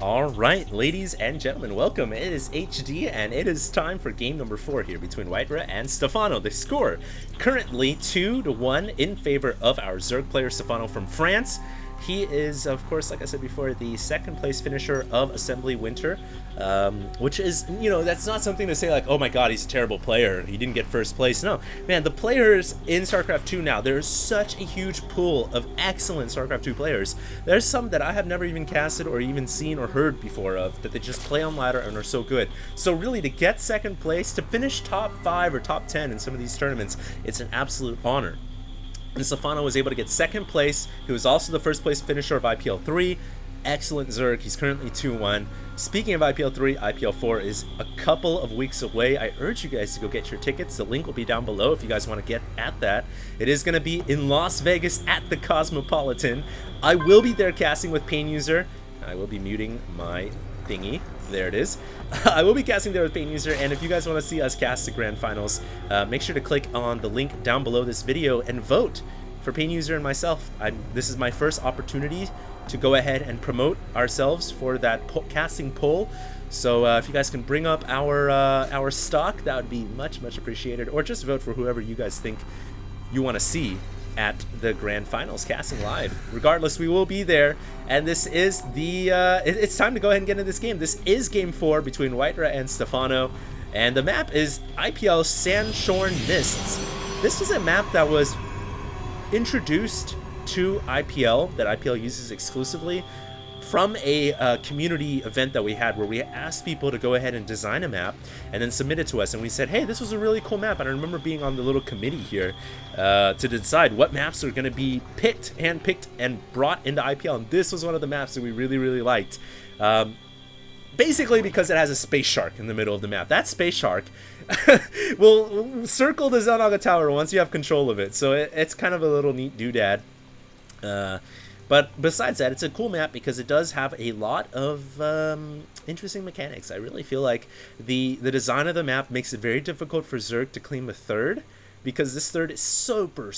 Alright, ladies and gentlemen, welcome. It is HD, and it is time for game number 4 here between WhiteRa and Stephano. The score currently 2-1 in favor of our Zerg player, Stephano from France. He is, of course, like I said before, the second place finisher of Assembly Winter, which is, you know, that's not something to say like, oh my god, he's a terrible player, he didn't get first place. No, man, the players in StarCraft 2 now, there's such a huge pool of excellent StarCraft 2 players. There's some that I have never even casted or even seen or heard before of, that they just play on ladder and are so good. So really, to get second place, to finish top 5 or top 10 in some of these tournaments, it's an absolute honor. And Stephano was able to get second place. He was also the first place finisher of IPL 3. Excellent Zerg. He's currently 2-1. Speaking of IPL 3, IPL 4 is a couple of weeks away. I urge you guys to go get your tickets. The link will be down below if you guys want to get at that. It is going to be in Las Vegas at the Cosmopolitan. I will be there casting with Pain User. I will be muting my thingy. There it is. I will be casting there with Pain User, and if you guys want to see us cast the Grand Finals, make sure to click on the link down below this video and vote for Pain User and myself. This is my first opportunity to go ahead and promote ourselves for that casting poll. So if you guys can bring up our stock, that would be much appreciated, or just vote for whoever you guys think you want to see at the Grand Finals casting live. Regardless, we will be there, and this is the it's time to go ahead and get into this game. This is game 4 between WhiteRa and Stephano, and the map is IPL Sandshorn Mists. This was a map that was introduced to IPL, that IPL uses exclusively, from a community event that we had, where we asked people to go ahead and design a map and then submit it to us, and we said, hey, this was a really cool map. And I remember being on the little committee here to decide what maps are going to be handpicked and brought into IPL, and this was one of the maps that we really liked, basically because it has a space shark in the middle of the map. That space shark will circle the Xanaga Tower once you have control of it, so it's kind of a little neat doodad. But besides that, it's a cool map because it does have a lot of interesting mechanics. I really feel like the design of the map makes it very difficult for Zerg to claim a third, because this third is super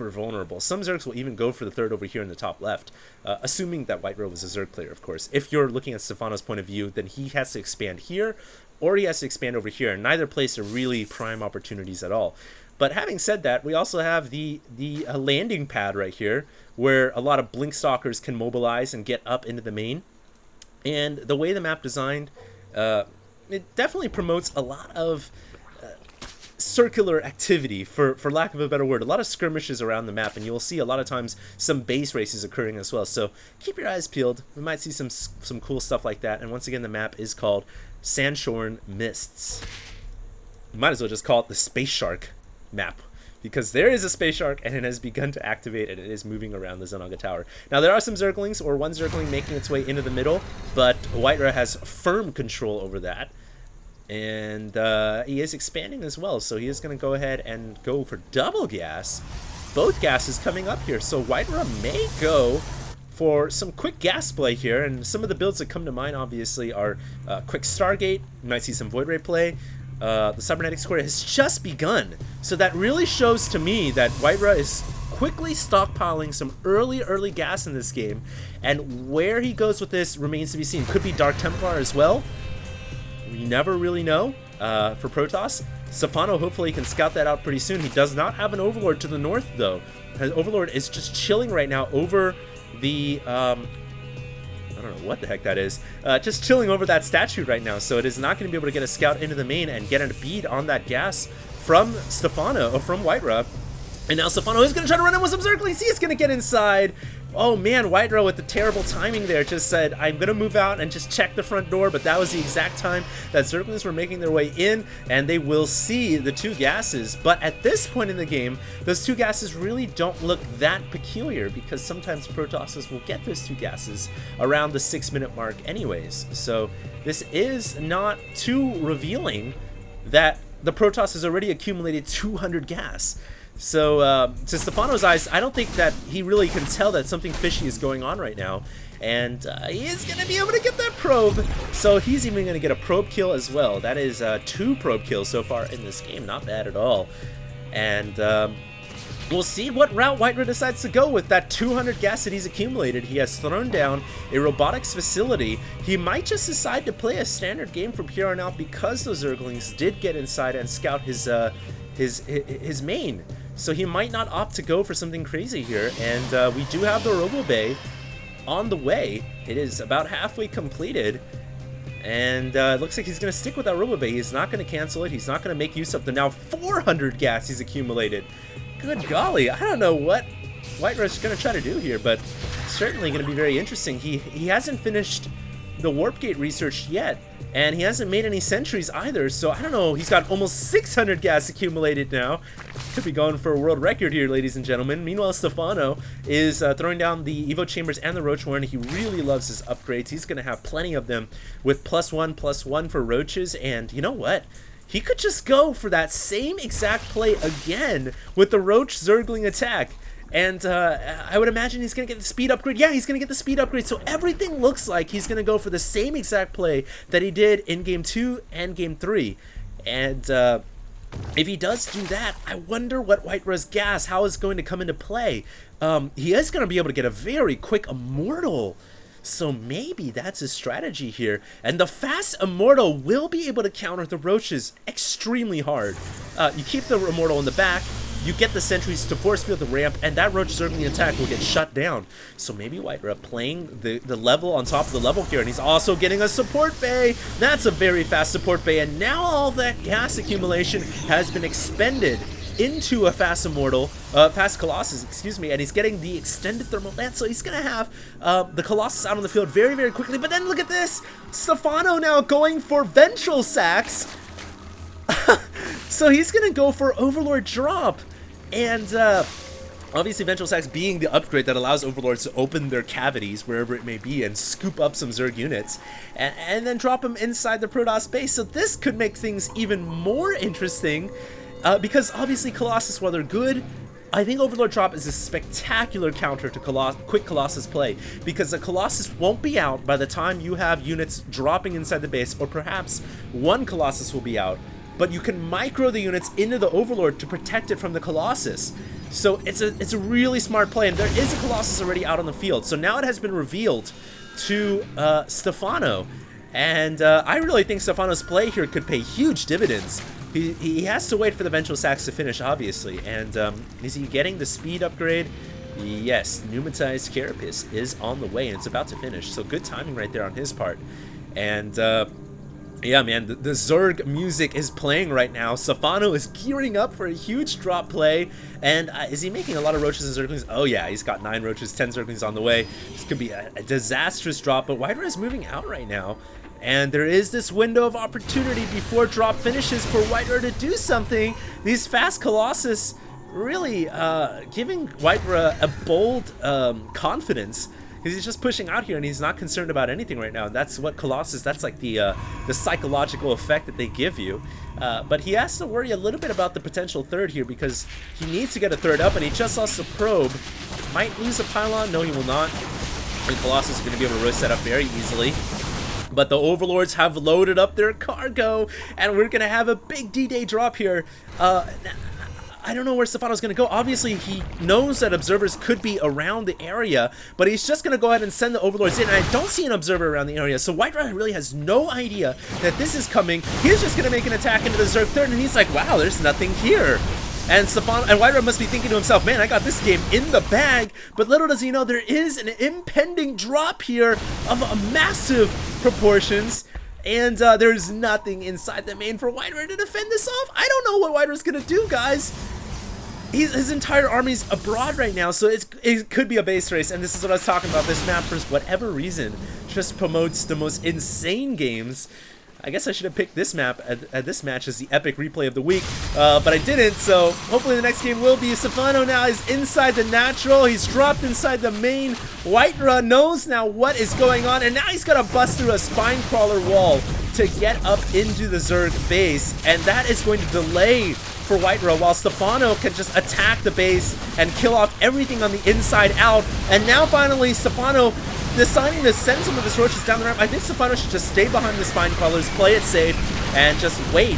vulnerable. Some Zergs will even go for the third over here in the top left, assuming that WhiteRa was a Zerg player, of course. If you're looking at Stephano's point of view, then he has to expand here, or he has to expand over here, and neither place are really prime opportunities at all. But having said that, we also have the landing pad right here, where a lot of Blink Stalkers can mobilize and get up into the main. And the way the map designed, it definitely promotes a lot of circular activity, for lack of a better word. A lot of skirmishes around the map, and you'll see a lot of times some base races occurring as well. So keep your eyes peeled. We might see some cool stuff like that. And once again, the map is called Sandshorn Mists. You might as well just call it the Space Shark map, because there is a space shark and it has begun to activate, and it is moving around the Xanaga Tower. Now, there are some Zerglings, or one Zergling making its way into the middle, but WhiteRa has firm control over that, and he is expanding as well, so he is going to go ahead and go for double gas. Both gases coming up here, so WhiteRa may go for some quick gas play here, and some of the builds that come to mind obviously are quick Stargate. You might see some Void Ray play. The Cybernetic Square has just begun, so that really shows to me that WhiteRa is quickly stockpiling some early gas in this game, and where he goes with this remains to be seen. Could be Dark Templar as well. We never really know for Protoss. Stephano hopefully can scout that out pretty soon. He does not have an Overlord to the north, though. His Overlord is just chilling right now over the I don't know what the heck that is. Just chilling over that statue right now, so it is not going to be able to get a scout into the main and get a bead on that gas from Stephano, or from WhiteRa. And now Stephano is going to try to run in with some Zerglings. He is going to get inside. Oh man, WhiteRa with the terrible timing there just said, I'm going to move out and just check the front door, but that was the exact time that Zerglings were making their way in, and they will see the two gases. But at this point in the game, those two gases really don't look that peculiar, because sometimes Protosses will get those two gases around the 6-minute mark anyways. So this is not too revealing that the Protoss has already accumulated 200 gas. So, to Stephano's eyes, I don't think that he really can tell that something fishy is going on right now. And he is going to be able to get that probe. So he's even going to get a probe kill as well. That is 2 probe kills so far in this game. Not bad at all. And we'll see what route WhiteRa decides to go with that 200 gas that he's accumulated. He has thrown down a robotics facility. He might just decide to play a standard game from here on out because those Zerglings did get inside and scout his main. So he might not opt to go for something crazy here. And we do have the Robo Bay on the way. It is about halfway completed. And it looks like he's going to stick with that Robo Bay. He's not going to cancel it. He's not going to make use of the now 400 gas he's accumulated. Good golly, I don't know what WhiteRa is going to try to do here, but certainly going to be very interesting. He hasn't finished the Warp Gate research yet, and he hasn't made any sentries either, so I don't know. He's got almost 600 gas accumulated now. Could be going for a world record here, ladies and gentlemen. Meanwhile, Stephano is throwing down the Evo Chambers and the Roach Warren. He really loves his upgrades. He's going to have plenty of them with +1/+1 for Roaches, and you know what? He could just go for that same exact play again with the Roach Zergling attack. And I would imagine he's going to get the speed upgrade. Yeah, he's going to get the speed upgrade. So everything looks like he's going to go for the same exact play that he did in Game 2 and Game 3. And if he does do that, I wonder what WhiteRa's gas, how it's going to come into play. He is going to be able to get a very quick Immortal. So maybe that's his strategy here. And the fast Immortal will be able to counter the Roaches extremely hard. You keep the Immortal in the back, you get the sentries to force field the ramp, and that Roach Zergling attack will get shut down. So maybe WhiteRa playing the level on top of the level here, and he's also getting a support bay. That's a very fast support bay, and now all that gas accumulation has been expended into a fast Immortal, fast Colossus, excuse me, and he's getting the extended thermal lance, so he's gonna have the Colossus out on the field very, very quickly. But then look at this, Stephano now going for Ventral Sacks. So he's gonna go for Overlord drop, and obviously Ventral Sacks being the upgrade that allows Overlords to open their cavities wherever it may be and scoop up some Zerg units and then drop them inside the Protoss base. So this could make things even more interesting. Because obviously Colossus, while they're good, I think Overlord Drop is a spectacular counter to quick Colossus play, because the Colossus won't be out by the time you have units dropping inside the base, or perhaps one Colossus will be out, but you can micro the units into the Overlord to protect it from the Colossus. So it's a really smart play, and there is a Colossus already out on the field. So now it has been revealed to Stephano, and I really think Stephano's play here could pay huge dividends. He has to wait for the Ventral Sacks to finish, obviously. And is he getting the speed upgrade? Yes, Pneumatized Carapace is on the way, and it's about to finish. So good timing right there on his part. And yeah, man, the Zerg music is playing right now. Stephano is gearing up for a huge drop play. And is he making a lot of Roaches and Zerglings? Oh yeah, he's got 9 Roaches, 10 Zerglings on the way. This could be a disastrous drop, but WhiteRa is moving out right now. And there is this window of opportunity before drop finishes for WhiteRa to do something. These fast Colossus really giving WhiteRa a bold confidence, because he's just pushing out here and he's not concerned about anything right now. And that's what Colossus, that's like the psychological effect that they give you. But he has to worry a little bit about the potential third here, because he needs to get a third up, and he just lost the probe. Might lose a pylon. No, he will not. And Colossus is going to be able to roast that up very easily. But the Overlords have loaded up their cargo, and we're going to have a big D-Day drop here. I don't know where Stephano's going to go. Obviously, he knows that observers could be around the area, but he's just going to go ahead and send the Overlords in. And I don't see an observer around the area, so WhiteRa really has no idea that this is coming. He's just going to make an attack into the Zerg third, and he's like, wow, there's nothing here. And WhiteRa must be thinking to himself, man, I got this game in the bag. But little does he know, there is an impending drop here of massive proportions. And there's nothing inside the main for WhiteRa to defend this off. I don't know what WhiteRa's going to do, guys. His entire army's abroad right now, so it could be a base race. And this is what I was talking about. This map, for whatever reason, just promotes the most insane games. I guess I should have picked this map at this match as the epic replay of the week, but I didn't, so hopefully the next game will be. Stephano now is inside the natural. He's dropped inside the main. WhiteRa knows now what is going on, and now he's got to bust through a spine crawler wall to get up into the Zerg base, and that is going to delay for WhiteRa, while Stephano can just attack the base and kill off everything on the inside out. And now finally Stephano deciding to send some of his Roaches down the ramp. I think Stephano should just stay behind the spine crawlers, play it safe, and just wait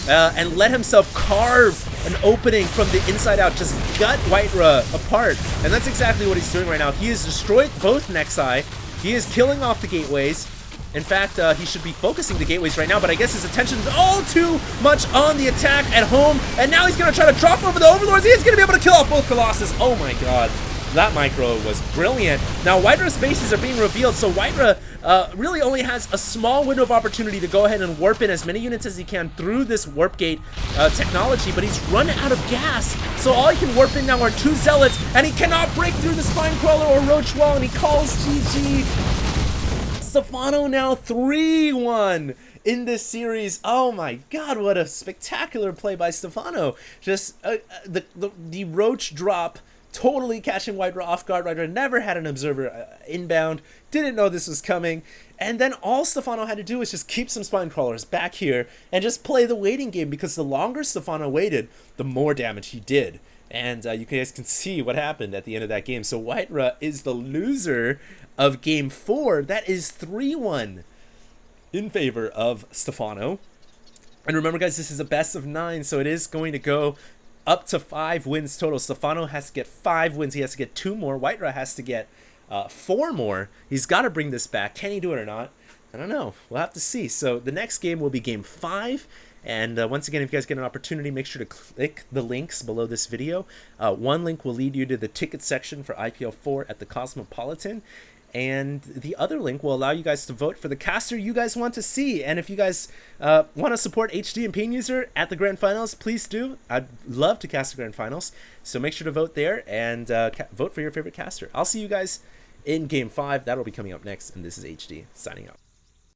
and let himself carve an opening from the inside out, just gut WhiteRa apart. And that's exactly what he's doing right now. He has destroyed both Nexi. He is killing off the gateways. In fact, he should be focusing the gateways right now, but I guess his attention is all too much on the attack at home. And now he's going to try to drop over the Overlords. He's going to be able to kill off both Colossus. Oh my god. That micro was brilliant. Now, WhiteRa's spaces are being revealed, so WhiteRa really only has a small window of opportunity to go ahead and warp in as many units as he can through this warp gate technology, but he's run out of gas. So all he can warp in now are 2 Zealots, and he cannot break through the Spine Crawler or Roach Wall, and he calls GG. Stephano now 3-1 in this series. Oh my god, what a spectacular play by Stephano. Just the Roach drop totally catching WhiteRa off guard. WhiteRa never had an observer inbound, didn't know this was coming, and then all Stephano had to do was just keep some Spine Crawlers back here and just play the waiting game, because the longer Stephano waited, the more damage he did. And you guys can see what happened at the end of that game. So WhiteRa is the loser of Game 4. That is 3-1 in favor of Stephano. And remember, guys, this is a best of 9, so it is going to go up to 5 wins total. Stephano has to get 5 wins. He has to get 2 more. WhiteRa has to get 4 more. He's got to bring this back. Can he do it or not? I don't know. We'll have to see. So the next game will be Game 5. And once again, if you guys get an opportunity, make sure to click the links below this video. One link will lead you to the ticket section for IPL 4 at the Cosmopolitan. And the other link will allow you guys to vote for the caster you guys want to see. And if you guys want to support HD and Pain User at the Grand Finals, please do. I'd love to cast the Grand Finals. So make sure to vote there and vote for your favorite caster. I'll see you guys in Game 5. That'll be coming up next. And this is HD signing out.